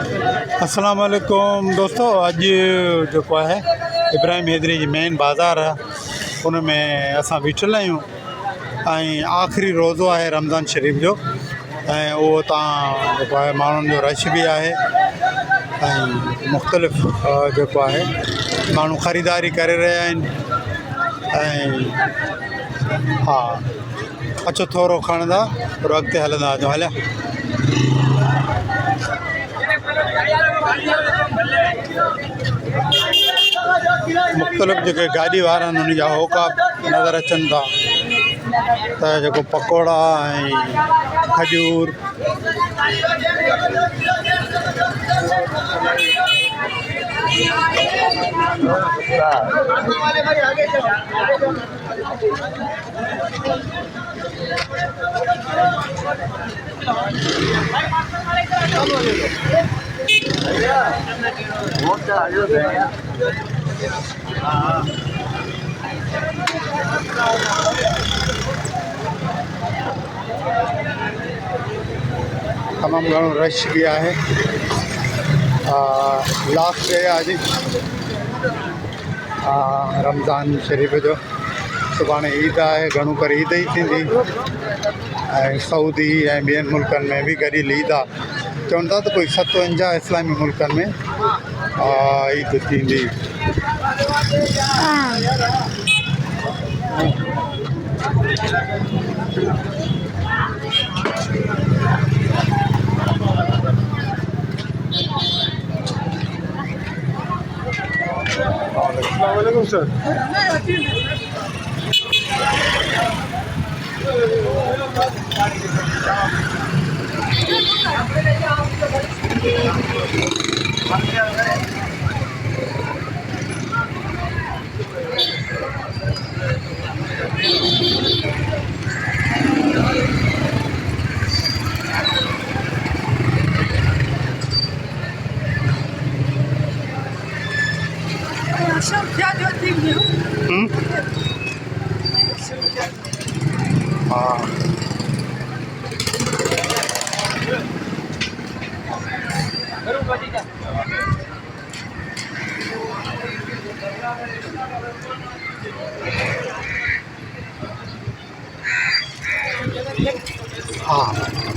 अस्सलाम वालेकुम दोस्तों। अॼु जेको आहे इब्राहिम हैदरी जी मेन बाज़ार आहे, उन में असां बीठल आहियूं ऐं आख़िरी रोज़ो आहे रमज़ान शरीफ़ जो, ऐं उहो तव्हां जेको आहे माण्हुनि जो रश बि आहे ऐं मुख़्तलिफ़ जेको आहे माण्हू ख़रीदारी करे रहिया आहिनि। ऐं हा, अचो थोरो खणंदा पर अॻिते हलंदा अचो हलिया। मुख़्तलिफ़ जेके गाॾी वारा आहिनि उन जा होका नज़र अचनि था त जेको पकोड़ा ऐं खजूर तमामु घणो रश बि आहे। लास्ट डे आहे अॼु रमज़ान शरीफ़ जो। सुभाणे ईद आहे, घणो करे ईद ई थींदी ऐं सऊदी ऐं ॿियनि मुल्कनि में बि गॾियल ईद आहे। चवनि था त कोई 57 इस्लामी मुल्कनि में ईद थींदी। वालेकुम सर। हाँ, हाँ।